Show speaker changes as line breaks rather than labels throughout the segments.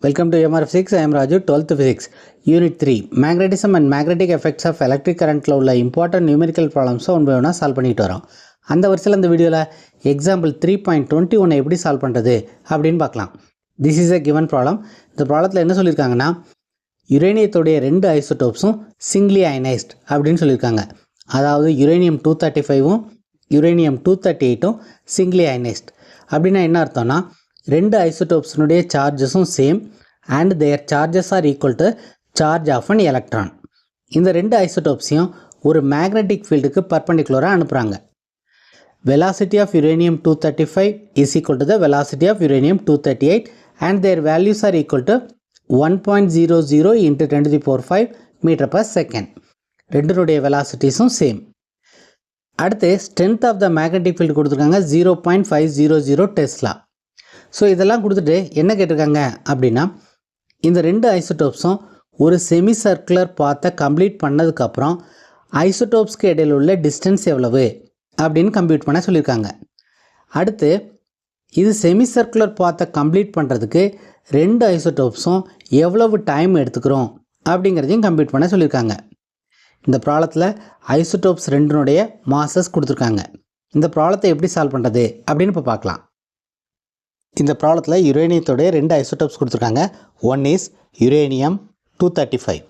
Welcome to MRF6. I am Raju, 12th Physics, Unit 3. Magnetism and magnetic effects of electric current உள்ள important numerical problems one by ஒன்றா solve பண்ணிட்டு வரோம். அந்த வரிசையில் இந்த வீடியோவில் எக்ஸாம்பிள் 3.21 எப்படி சால்வ் பண்ணுறது அப்படின்னு பார்க்கலாம். This is a given problem. இந்த ப்ராப்ளத்தில் என்ன சொல்லியிருக்காங்கன்னா, யுரேனியத்துடைய ரெண்டு ஐசோடோப்ஸும் சிங்கிளி அயனைஸ்ட் அப்படின்னு சொல்லியிருக்காங்க. அதாவது யுரேனியம் 235ம் யுரேனியம் 238ம் சிங்கிளி அயனைஸ்ட். அப்படின்னா என்ன அர்த்தம்னா, ரெண்டு ஐசோடோப்ஸினுடைய சார்ஜஸும் same and their charges are equal to charge of an electron. இந்த ரெண்டு ஐசோடோப்ஸையும் ஒரு மேக்னெட்டிக் ஃபீல்டுக்கு பர்பண்டிகுலராக அனுப்புகிறாங்க. Velocity of uranium 235 is equal to the velocity of uranium 238 and their values are equal to 1.00 into 10 to the power 5 metre per second. ரெண்டுனுடைய வெலாசிட்டிஸும் same. அடுத்து strength of the magnetic field கொடுத்துருக்காங்க 0.500 டெஸ்லா. ஸோ இதெல்லாம் கொடுத்துட்டு என்ன கேட்டிருக்காங்க அப்படின்னா, இந்த ரெண்டு ஐசோடோப்ஸும் ஒரு செமி சர்க்குலர் பாத்தை கம்ப்ளீட் பண்ணதுக்கப்புறம் ஐசோடோப்ஸ்க்கு இடையில் உள்ள டிஸ்டன்ஸ் எவ்வளவு அப்படின்னு கம்ப்யூட் பண்ண சொல்லியிருக்காங்க. அடுத்து இது செமி சர்க்குலர் பாத்தை கம்ப்ளீட் பண்ணுறதுக்கு ரெண்டு ஐசோடோப்ஸும் எவ்வளவு டைம் எடுத்துக்கிறோம் அப்படிங்கிறதையும் கம்ப்யூட் பண்ண சொல்லியிருக்காங்க. இந்த ப்ராப்ளத்தில் ஐசோடோப்ஸ் ரெண்டுனுடைய மாசஸ் கொடுத்துருக்காங்க. இந்த ப்ராப்ளத்தை எப்படி சால்வ் பண்ணுறது அப்படின்னு இப்போ பார்க்கலாம். இந்த ப்ராப்ளத்தில் யுரேனியத்தோடைய ரெண்டு ஐசோடோப்ஸ் கொடுத்துருக்காங்க. ஒன் இஸ் யுரேனியம் 235,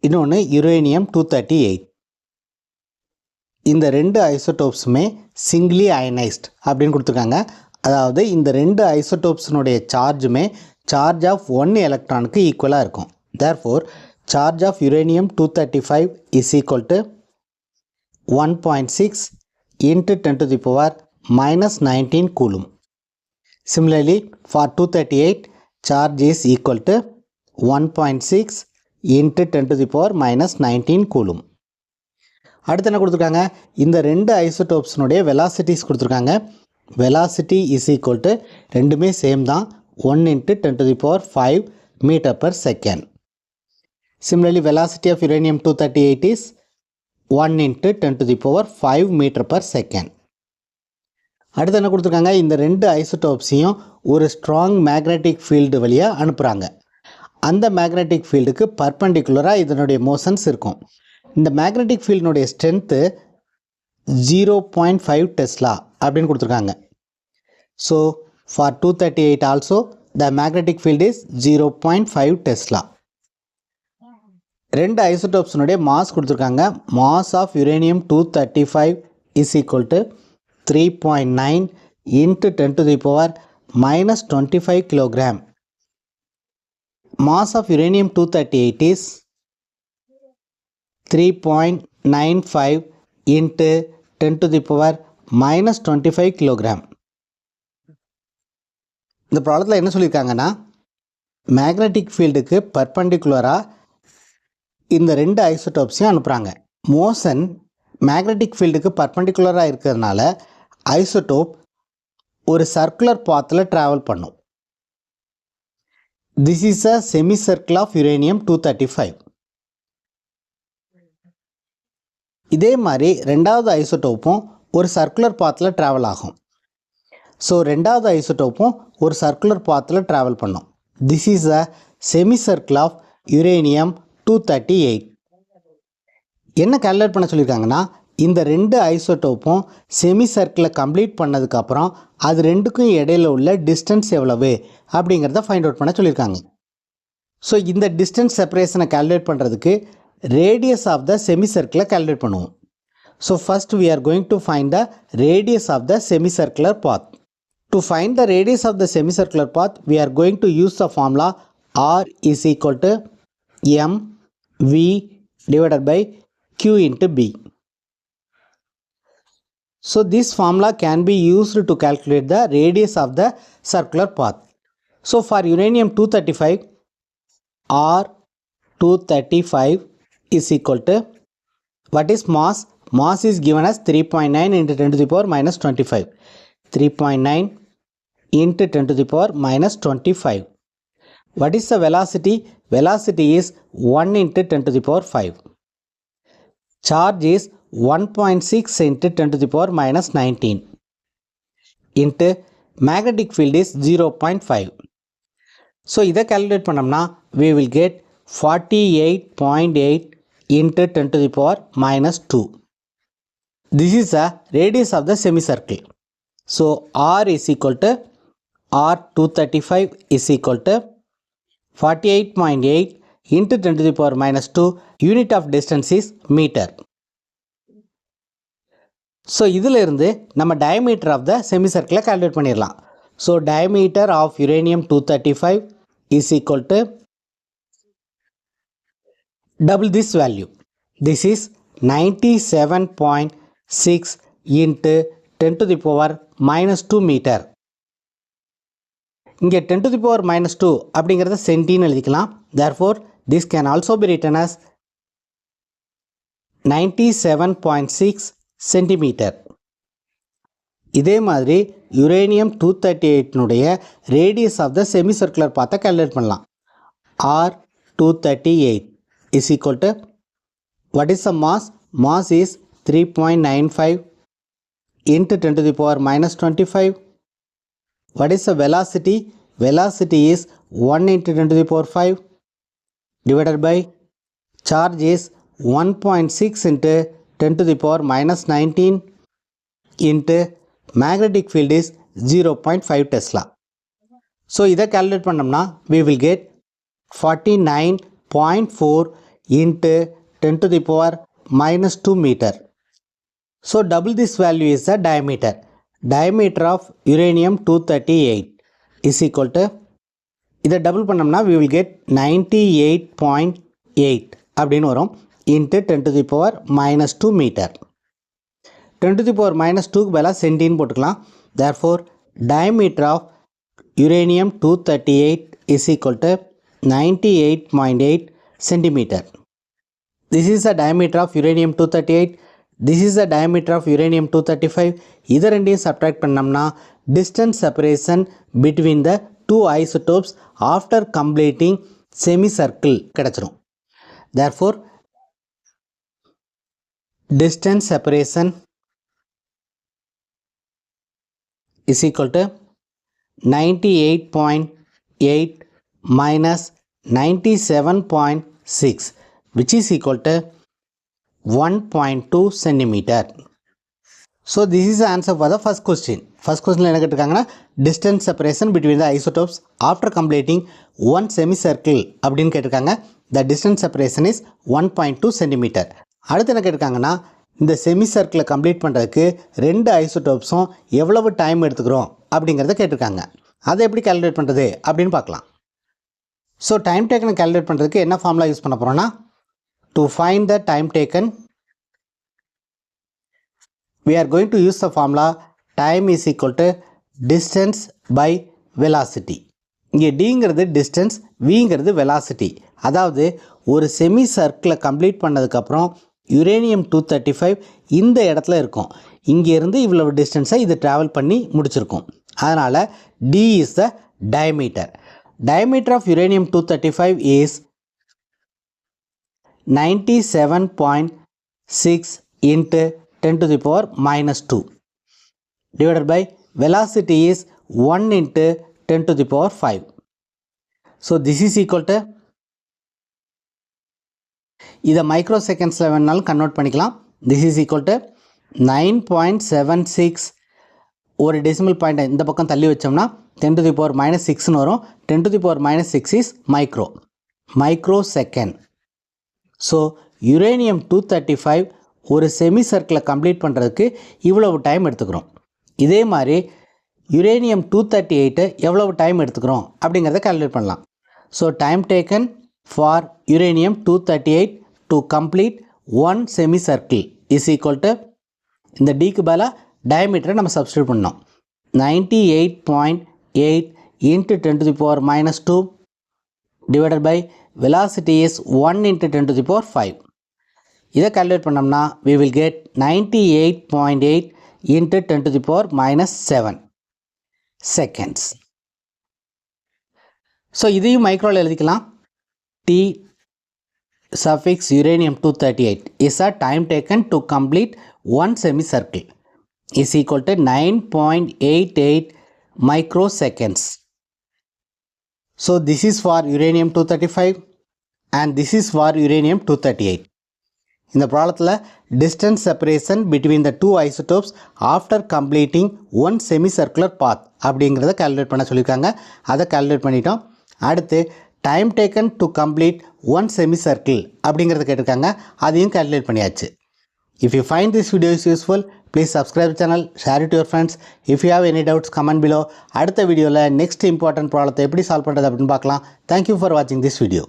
இன்னொன்று யுரேனியம் 238. இந்த ரெண்டு ஐசோடோப்ஸுமே சிங்கிளி அயனைஸ்ட் அப்படின்னு கொடுத்துருக்காங்க. அதாவது இந்த ரெண்டு ஐசோடோப்ஸினுடைய சார்ஜுமே சார்ஜ் ஆஃப் 1 எலக்ட்ரானுக்கு ஈக்குவலாக இருக்கும். Therefore charge of uranium 235 is equal to 1.6 into 10 to the power minus 19 coulomb. Similarly, for 238, charge is equal to 1.6 into 10 to the power minus 19 coulomb. அடுத்து என்ன கொடுத்துருக்காங்க, இந்த ரெண்டு ஐசோடோப்ஸினுடைய வெலாசிட்டிஸ் கொடுத்துருக்காங்க. வெலாசிட்டி இஸ் ஈக்குவல் டு ரெண்டுமே சேம் தான், 1 into 10 to the power 5 metre per second. Similarly, velocity of uranium 238 is 1 into 10 to the power 5 metre per second. அடுத்து என்ன கொடுத்துருக்காங்க, இந்த ரெண்டு ஐசோடோப்ஸையும் ஒரு ஸ்ட்ராங் மேக்னெட்டிக் ஃபீல்டு வழியாக அனுப்புகிறாங்க. அந்த மேக்னெட்டிக் ஃபீல்டுக்கு பர்பண்டிகுலராக இதனுடைய மோஷன்ஸ் இருக்கும். இந்த மேக்னெட்டிக் ஃபீல்டினுடைய ஸ்ட்ரென்த்து 0.5 டெஸ்லா அப்படின்னு கொடுத்துருக்காங்க. So for 238 also the magnetic field is 0.5 tesla. ரெண்டு ஐசோடோப்ஸினுடைய மாஸ் கொடுத்துருக்காங்க. Mass of uranium 235 is equal to 3.9 into 10 to the power minus 25 kilogram. Mass of uranium 238 is 3.95 into 10 to the power minus 25 kilogram. இந்த ப்ராப்ளத்தில் என்ன சொல்லியிருக்காங்கன்னா, magnetic ஃபீல்டுக்கு பர்பண்டிகுலராக இந்த ரெண்டு ஐசோடோப்ஸையும் அனுப்புகிறாங்க. மோஷன் மேக்னெட்டிக் ஃபீல்டுக்கு பர்பண்டிகுலராக இருக்கிறதுனால ஐசோடோப் ஒரு சர்க்குலர் பாத்தில் ட்ராவல் பண்ணும். This is a semicircle of uranium 235. இதே மாதிரி ரெண்டாவது ஐசோடோப்பும் ஒரு சர்க்குலர் பாத்தில் ட்ராவல் ஆகும். ஸோ ரெண்டாவது ஐசோடோப்பும் ஒரு சர்க்குலர் பாத்தில் ட்ராவல் பண்ணும். This is a semicircle of uranium 238. என்ன கால்குலேட் பண்ண சொல்லியிருக்காங்கன்னா, இந்த ரெண்டு ஐசோடோப்பும் செமி சர்க்கிளை கம்ப்ளீட் பண்ணதுக்கப்புறம் அது ரெண்டுக்கும் இடையில உள்ள டிஸ்டன்ஸ் எவ்வளவு அப்படிங்கிறத ஃபைண்ட் அவுட் பண்ண சொல்லியிருக்காங்க. ஸோ இந்த டிஸ்டன்ஸ் செப்பரேஷனை கால்குலேட் பண்ணுறதுக்கு ரேடியஸ் ஆஃப் த செமி சர்க்கிளை கால்குலேட் பண்ணுவோம். So first we are going to find the radius of the semicircular path. To find the radius of the semicircular path, we are going to use the formula R is equal to mv divided by q into b. So this formula can be used to calculate the radius of the circular path. So for uranium 235, R235 is equal to, what is mass? Mass is given as 3.9 into 10 to the power minus 25. 3.9 into 10 to the power minus 25. What is the velocity? Velocity is 1 into 10 to the power 5. Charge is 1.6 into 10 to the power minus 19 into magnetic field is 0.5. So இதை calculate பண்ணோம்னா we will get 48.8 into 10 to the power minus 2. This is the radius of the semicircle. So R is equal to R235 is equal to 48.8 into 10 to the power minus 2. Unit of distance is meter. So இதில் இருந்து நம்ம diameter of the semicircle calculate பண்ணிடலாம். So diameter of uranium-235 is equal to double this value. This is 97.6 into 10 to the power minus 2 meter. இங்கே 10 to the power minus 2 அப்படிங்கிறத சென்டின்னு எழுதிக்கலாம். Therefore, this can also be written as 97.6 centimetre. இதே மாதிரி uranium-238 radius of the semicircular path calculate பண்ணலாம். R238 is equal to, what is the mass? Mass is 3.95 into 10 to the power minus 25. What is the velocity? Velocity is 1 into 10 to the power 5 divided by charge is 1.6 into 10 to the power minus 19 into magnetic field is 0.5 Tesla. So இதை calculate பண்ணோம்னா we will get 49.4 into 10 to the power minus 2 meter. So double this value is the diameter. Diameter of uranium-238 is equal to, இதை double பண்ணோம்னா we will get 98.8 அப்படின்னு வரும் into 10 to the power minus 2 meter. 10 to the power minus 2 க்கு பதிலாக சென்டின்னு போட்டுக்கலாம். Therefore, diameter of uranium-238 is equal to 98.8 centimeter. This is the diameter of uranium-238. This is the diameter of uranium-235. இதை ரெண்டையும் subtract பண்ணோம்னா distance separation between the two isotopes after completing semicircle கிடைச்சிரும். Therefore, distance separation is equal to 98.8 minus 97.6 which is equal to 1.2 centimeter. So this is the answer for the first question. First question என்ன கேட்டிருக்காங்கன்னா distance separation between the isotopes after completing one semicircle அப்படின்னு கேட்டிருக்காங்க. The distance separation is 1.2 centimeter. அடுத்து என்ன கேட்டிருக்காங்கன்னா இந்த செமிசர்க்கிளை complete பண்ணுறதுக்கு ரெண்டு ஐசோடோப்ஸும் எவ்வளவு time எடுத்துக்கிறோம் அப்படிங்கிறத கேட்டிருக்காங்க. அதை எப்படி கால்குலேட் பண்ணுறது அப்படின்னு பார்க்கலாம். ஸோ டைம் டேக்கனை கால்குலேட் பண்ணுறதுக்கு என்ன ஃபார்முலா யூஸ் பண்ண போகிறோன்னா, to find the time taken we are going to use the formula time is equal to distance by velocity. இங்கே டிங்கிறது டிஸ்டன்ஸ், விங்கிறது வெலாசிட்டி. அதாவது ஒரு செமி சர்க்கிளை கம்ப்ளீட் பண்ணதுக்கப்புறம் uranium-235 இந்த இடத்துல இருக்கும். இங்கேருந்து இவ்வளவு டிஸ்டன்ஸை இது ட்ராவல் பண்ணி முடிச்சிருக்கும். அதனால் D is the diameter. Diameter of uranium-235 is 97.6 into 10 to the power minus 2 divided by velocity is 1 into 10 to the power 5. So this is equal to, இதை மைக்ரோ செகண்ட்ஸில் வேணாலும் கன்வெர்ட் பண்ணிக்கலாம். This is equal to 9.76. ஒரு decimal point இந்த பக்கம் தள்ளி வச்சோம்னா 10 to the power minus 6ன்னு வரும். 10 to the power minus 6 is micro second. So uranium-235 ஒரு செமி சர்க்கிளை கம்ப்ளீட் பண்ணுறதுக்கு இவ்வளவு டைம் எடுத்துக்கிறோம். இதே மாதிரி uranium-238 எவ்வளவு டைம் எடுத்துக்கிறோம் அப்படிங்கிறத கால்குலேட் பண்ணலாம். So time taken for uranium-238 to complete one semicircle is equal to, இந்த Dக்கு பதிலாக diameter நம்ம substitute பண்ணோம். 98.8 into 10 to the power minus 2 divided by velocity is 1 into 10 to the power 5. இதை calculate பண்ணோம்னா we will get 98.8 into 10 to the power minus 7 seconds. So இதையும் மைக்ரோவில் எழுதிக்கலாம். T suffix uranium-238 is a time taken to complete one semicircle is equal to 9.88 microseconds. So this is for uranium-235 and this is for uranium-238. இந்த ப்ராப்ளத்தில் distance separation between the two isotopes after completing one semicircular path அப்படிங்கிறத calculate பண்ண சொல்லியிருக்காங்க. அதை calculate பண்ணிட்டோம். அடுத்து time taken to complete one semicircle அப்படிங்கிறத கேட்டிருக்காங்க. அதையும் calculate பண்ணியாச்சு. If you find this video is useful, please subscribe the channel, share it to your friends. If you have any doubts, comment below. அடுத்த வீடியோவில் next important ப்ராப்ளத்தை எப்படி solve பண்ணுறது அப்படின்னு பார்க்கலாம். Thank you for watching this video.